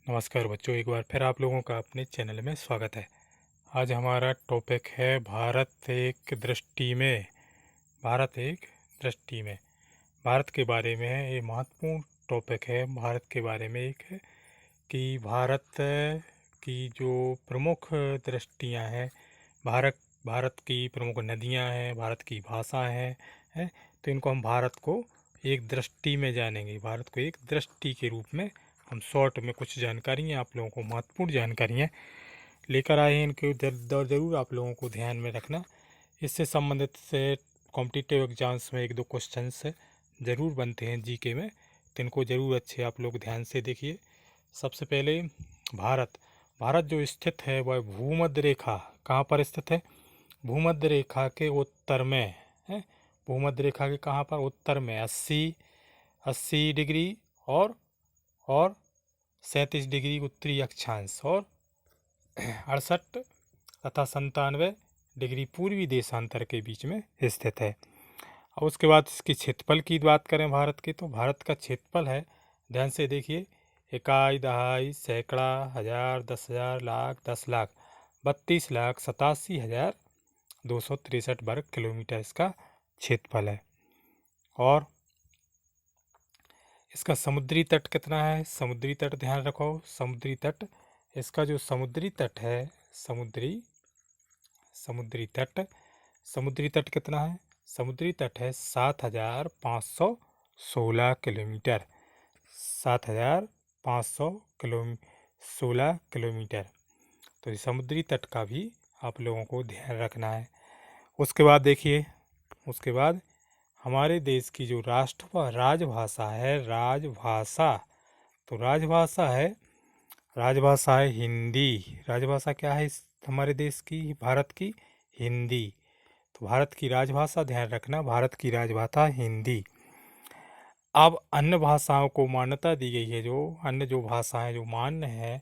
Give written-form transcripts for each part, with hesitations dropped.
नमस्कार बच्चों, एक बार फिर आप लोगों का अपने चैनल में स्वागत है। आज हमारा टॉपिक है भारत एक दृष्टि में। भारत एक दृष्टि में भारत के बारे में है। ये महत्वपूर्ण टॉपिक है। भारत के बारे में एक है कि भारत की जो प्रमुख दृष्टियां हैं, भारत भारत की प्रमुख नदियां हैं, भारत की भाषा हैं, तो इनको हम भारत को एक दृष्टि में जानेंगे। भारत को एक दृष्टि के रूप में हम शॉर्ट में कुछ जानकारियाँ आप लोगों को, महत्वपूर्ण जानकारियाँ लेकर आए हैं। इनको ज़रूर आप लोगों को ध्यान में रखना। इससे संबंधित से कॉम्पिटिटिव एग्जाम्स में एक दो क्वेश्चंस ज़रूर बनते हैं जीके में, तो इनको ज़रूर अच्छे आप लोग ध्यान से देखिए। सबसे पहले भारत भारत जो स्थित है वह भूमध्य रेखा, कहाँ पर स्थित है? भूमध्य रेखा के उत्तर में है। भूमध्य रेखा के कहाँ पर? उत्तर में 80 डिग्री और 37 डिग्री उत्तरी अक्षांश और 68 तथा 97 डिग्री पूर्वी देशांतर के बीच में स्थित है। और उसके बाद इसकी क्षेत्रफल की बात करें भारत के, तो भारत का क्षेत्रफल है, ध्यान से देखिए, इकाई, दहाई, सैकड़ा, हजार, 10,000, लाख, 10 लाख, 32,87,263 वर्ग किलोमीटर इसका क्षेत्रफल है। और इसका समुद्री तट कितना है? समुद्री तट ध्यान रखो, समुद्री तट, इसका जो समुद्री तट है, समुद्री तट कितना है? समुद्री तट है 7,516 किलोमीटर, 7,516 किलोमीटर। तो इस समुद्री तट का भी आप लोगों को ध्यान रखना है। उसके बाद देखिए, उसके बाद हमारे देश की जो राजभाषा है, तो राजभाषा है हिंदी। राजभाषा क्या है हमारे देश की, भारत की? हिंदी। तो भारत की राजभाषा ध्यान रखना, भारत की राजभाषा हिंदी। अब अन्य भाषाओं को मान्यता दी गई है, जो अन्य जो भाषाएं जो मान्य है,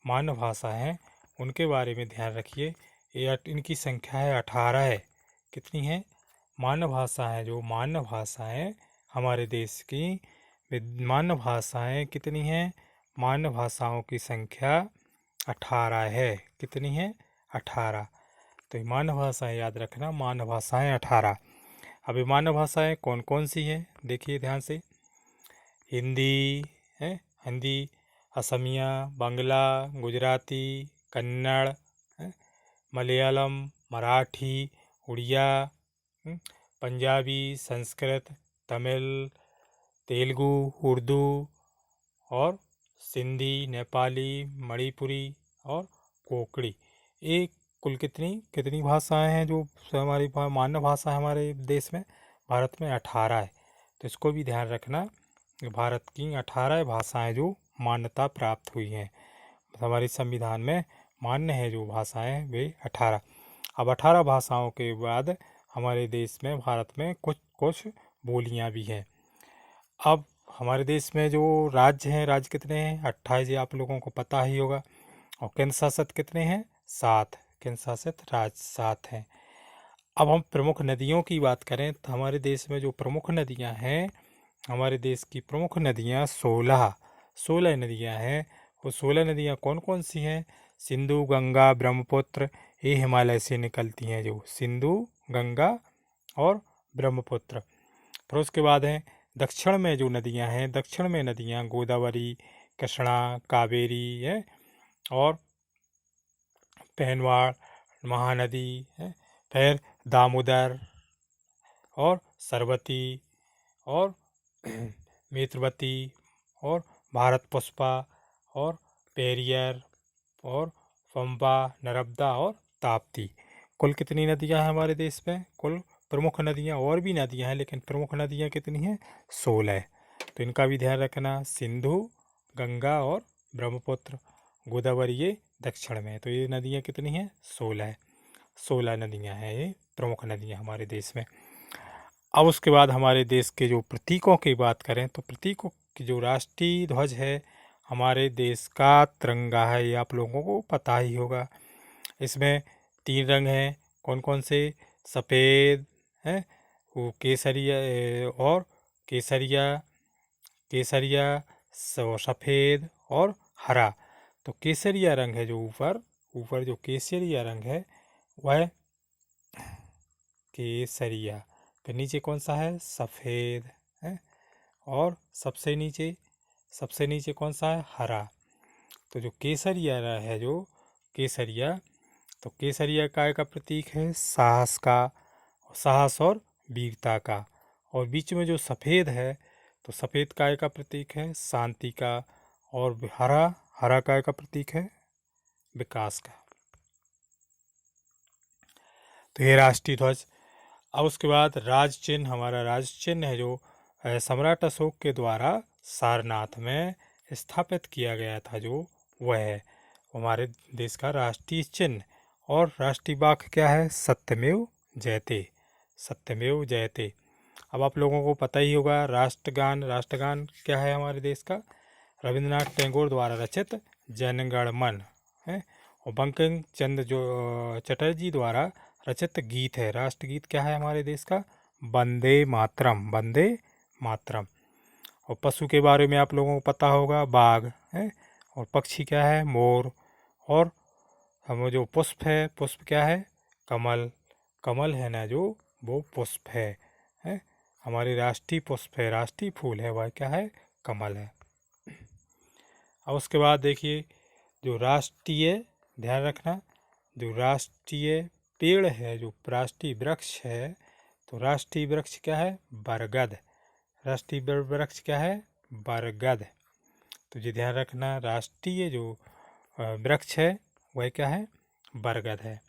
मान्य भाषा हैं, उनके बारे में ध्यान रखिए। ये इनकी संख्या है 18 है। कितनी है? मान्य भाषाएं, जो मान्य भाषाएं हमारे देश की मान्य भाषाएं कितनी हैं? मान्य भाषाओं की संख्या 18 है। कितनी है? 18। तो मान्य भाषाएं याद रखना, मान्य भाषाएं 18। अब ये मान्य भाषाएं कौन कौन सी हैं? देखिए ध्यान से, हिंदी है, हिंदी, असमिया, बांग्ला, गुजराती, कन्नड़, मलयालम, मराठी, उड़िया, पंजाबी, संस्कृत, तमिल, तेलुगु, उर्दू और सिंधी, नेपाली, मणिपुरी और कोंकणी। एक कुल कितनी भाषाएं हैं जो हमारी मान्य भाषा है हमारे देश में? भारत में 18 है। तो इसको भी ध्यान रखना, भारत की 18 भाषाएं जो मान्यता प्राप्त हुई हैं, हमारे संविधान में मान्य है जो भाषाएं, वे 18। अब 18 भाषाओं के बाद हमारे देश में, भारत में कुछ बोलियां भी हैं। अब हमारे देश में जो राज्य हैं, राज्य कितने हैं? 28, ये आप लोगों को पता ही होगा। और केंद्र शासित कितने हैं? 7। केंद्र शासित राज्य 7 हैं। अब हम प्रमुख नदियों की बात करें, तो हमारे देश में जो प्रमुख नदियां हैं, हमारे देश की प्रमुख नदियां 16 नदियां हैं। वो 16 नदियां कौन कौन सी हैं? सिंधु, गंगा, ब्रह्मपुत्र, ये हिमालय से निकलती हैं, जो सिंधु, गंगा और ब्रह्मपुत्र। फिर उसके बाद है दक्षिण में जो नदियां हैं, दक्षिण में नदियां गोदावरी, कृष्णा, कावेरी है और पेनवाड़, महानदी है, फिर दामोदर और सरस्वती और मित्रवती और भारत पुष्पा और पेरियर और पंबा, नर्मदा और ताप्ती। कुल कितनी नदियां हैं हमारे देश में? कुल प्रमुख नदियां, और भी नदियां हैं लेकिन प्रमुख नदियां कितनी हैं? 16। तो इनका भी ध्यान रखना, सिंधु, गंगा और ब्रह्मपुत्र, गोदावरी ये दक्षिण में। तो ये नदियां कितनी हैं? 16 नदियां हैं, ये प्रमुख नदियां हमारे देश में। अब उसके बाद हमारे देश के जो प्रतीकों की बात करें, तो प्रतीकों की जो राष्ट्रीय ध्वज है हमारे देश का, तिरंगा है, ये आप लोगों को पता ही होगा। इसमें 3 रंग हैं, कौन कौन से? सफ़ेद है, वो केसरिया और केसरिया, सफ़ेद और हरा। तो केसरिया रंग है जो ऊपर ऊपर जो केसरिया रंग है वह केसरिया। फिर नीचे कौन सा है? सफ़ेद है। और सबसे नीचे कौन सा है? हरा। तो जो केसरिया है जो केसरिया, तो केसरिया काय का प्रतीक है? साहस और वीरता का। और बीच में जो सफ़ेद है तो सफ़ेद काय का प्रतीक है? शांति का। और हरा काय का प्रतीक है? विकास का। तो ये राष्ट्रीय ध्वज। अब उसके बाद राज चिन्ह, हमारा राज चिन्ह है जो सम्राट अशोक के द्वारा सारनाथ में स्थापित किया गया था, जो वह है हमारे देश का राष्ट्रीय चिन्ह। और राष्ट्रीय वाक्य क्या है? सत्यमेव जयते। सत्यमेव जयते। अब आप लोगों को पता ही होगा राष्ट्रगान क्या है हमारे देश का? रविंद्रनाथ टैगोर द्वारा रचित जन गण मन है। और बंकिम चंद्र जो चटर्जी द्वारा रचित गीत है। राष्ट्रगीत क्या है हमारे देश का? वंदे मातरम। वंदे मातरम। और पशु के बारे में आप लोगों को पता होगा, बाघ है। और पक्षी क्या है? मोर। और हम जो पुष्प है, पुष्प क्या है? कमल। कमल है ना जो, वो पुष्प है। हमारी राष्ट्रीय पुष्प है, राष्ट्रीय फूल है, वह क्या है? कमल है। अब उसके बाद देखिए जो राष्ट्रीय, ध्यान रखना, जो राष्ट्रीय पेड़ है, जो राष्ट्रीय वृक्ष है, तो राष्ट्रीय वृक्ष क्या है? बरगद। राष्ट्रीय वृक्ष क्या है? बरगद। तो ये ध्यान रखना, राष्ट्रीय जो वृक्ष है वह क्या है? बरगद है।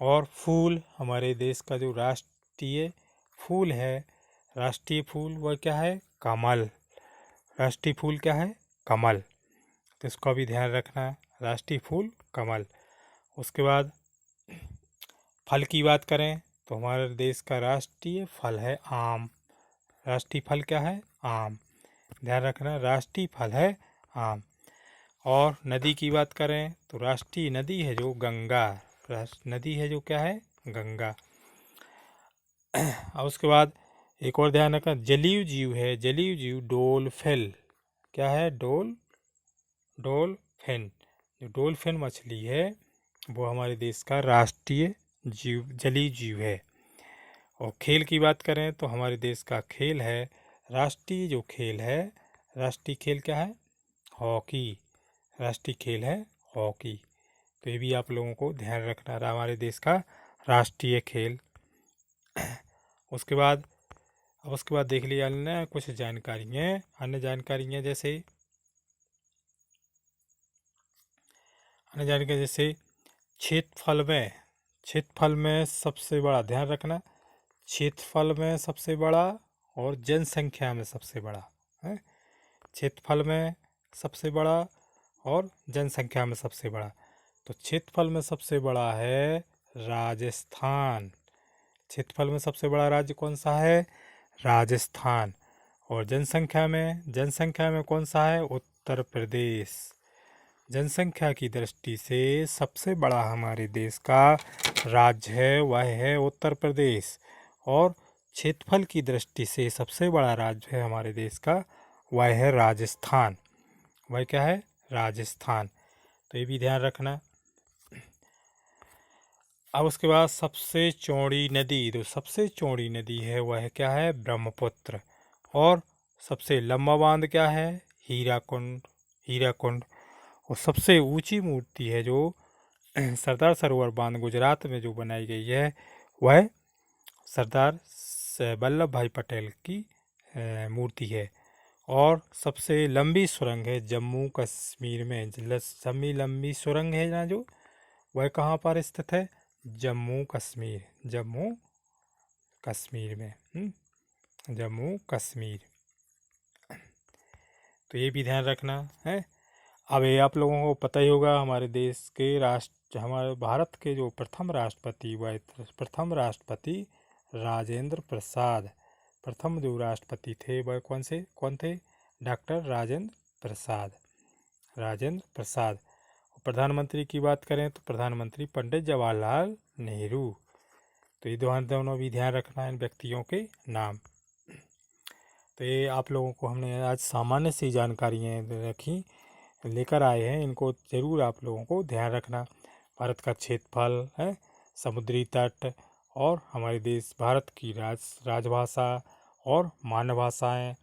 और फूल, हमारे देश का जो राष्ट्रीय फूल है, राष्ट्रीय फूल वह क्या है? कमल। राष्ट्रीय फूल क्या है? कमल। तो इसका भी ध्यान रखना, राष्ट्रीय फूल कमल। उसके बाद फल की बात करें तो हमारे देश का राष्ट्रीय फल है आम। राष्ट्रीय फल क्या है? आम। ध्यान रखना, राष्ट्रीय फल है आम। और नदी की बात करें तो राष्ट्रीय नदी है जो गंगा। नदी है जो क्या है? गंगा। और उसके बाद एक और ध्यान रखना, जलीय जीव है, जलीय जीव डोलफिन। क्या है? डोलफिन। जो डोलफिन मछली है वो हमारे देश का राष्ट्रीय जलीय जीव है। और खेल की बात करें तो हमारे देश का खेल है, राष्ट्रीय जो खेल है, राष्ट्रीय खेल क्या है? हॉकी। राष्ट्रीय खेल है हॉकी। तो ये भी आप लोगों को ध्यान रखना रहा, हमारे देश का राष्ट्रीय खेल। उसके बाद देख लिया ना कुछ जानकारियाँ, अन्य जानकारियाँ जैसे क्षेत्रफल में सबसे बड़ा, ध्यान रखना, क्षेत्रफल में सबसे बड़ा और जनसंख्या में सबसे बड़ा है। क्षेत्रफल में सबसे बड़ा और जनसंख्या में सबसे बड़ा। तो क्षेत्रफल में सबसे बड़ा है राजस्थान। क्षेत्रफल में सबसे बड़ा राज्य कौन सा है? राजस्थान। और जनसंख्या में कौन सा है? उत्तर प्रदेश। जनसंख्या की दृष्टि से सबसे बड़ा हमारे देश का राज्य है वह है उत्तर प्रदेश। और क्षेत्रफल की दृष्टि से सबसे बड़ा राज्य है हमारे देश का वह है राजस्थान। वह क्या है? राजस्थान। तो ये भी ध्यान रखना। अब उसके बाद सबसे चौड़ी नदी, तो सबसे चौड़ी नदी है वह क्या है? ब्रह्मपुत्र। और सबसे लंबा बांध क्या है? हीराकुंड। और सबसे ऊंची मूर्ति है जो सरदार सरोवर बांध गुजरात में जो बनाई गई है वह सरदार वल्लभ भाई पटेल की मूर्ति है। और सबसे लंबी सुरंग है जम्मू कश्मीर में। लंबी सुरंग है ना जो, वह कहाँ पर स्थित है? जम्मू कश्मीर में। जम्मू कश्मीर। तो ये भी ध्यान रखना है। अब ये आप लोगों को पता ही होगा, हमारे देश के हमारे भारत के जो प्रथम राष्ट्रपति राजेंद्र प्रसाद। प्रथम जो राष्ट्रपति थे वह कौन थे? डॉक्टर राजेंद्र प्रसाद। प्रधानमंत्री की बात करें तो प्रधानमंत्री पंडित जवाहरलाल नेहरू। तो ये दोनों भी ध्यान रखना इन व्यक्तियों के नाम। तो ये आप लोगों को हमने आज सामान्य सी जानकारियाँ रखी लेकर आए हैं, इनको ज़रूर आप लोगों को ध्यान रखना। भारत का क्षेत्रफल है, समुद्री तट और हमारे देश भारत की राजभाषा और मानव भाषाएँ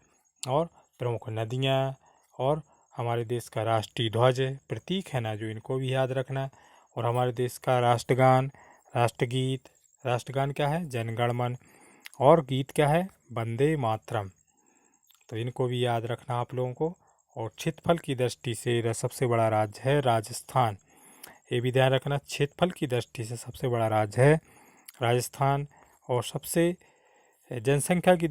और प्रमुख नदियाँ और हमारे देश का राष्ट्रीय ध्वज प्रतीक है ना जो, इनको भी याद रखना। और हमारे देश का राष्ट्रगान, राष्ट्रगीत, राष्ट्रगान क्या है, जनगण मन, और गीत क्या है, वंदे मातरम। तो इनको भी याद रखना आप लोगों को। और क्षेत्रफल की दृष्टि से सबसे बड़ा राज्य है राजस्थान, ये भी ध्यान रखना। क्षेत्रफल की दृष्टि से सबसे बड़ा राज्य है राजस्थान। और सबसे जनसंख्या की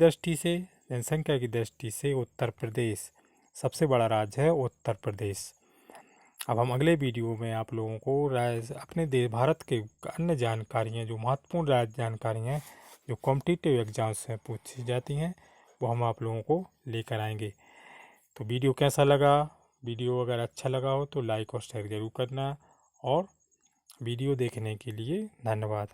दृष्टि से उत्तर प्रदेश सबसे बड़ा राज्य है, उत्तर प्रदेश। अब हम अगले वीडियो में आप लोगों को अपने देश भारत के अन्य जानकारियाँ, जो महत्वपूर्ण राज्य जानकारियाँ जो कॉम्पिटिटिव एग्जाम्स में पूछी जाती हैं, वो हम आप लोगों को लेकर आएंगे। तो वीडियो कैसा लगा? वीडियो अगर अच्छा लगा हो तो लाइक और शेयर ज़रूर करना। और वीडियो देखने के लिए धन्यवाद।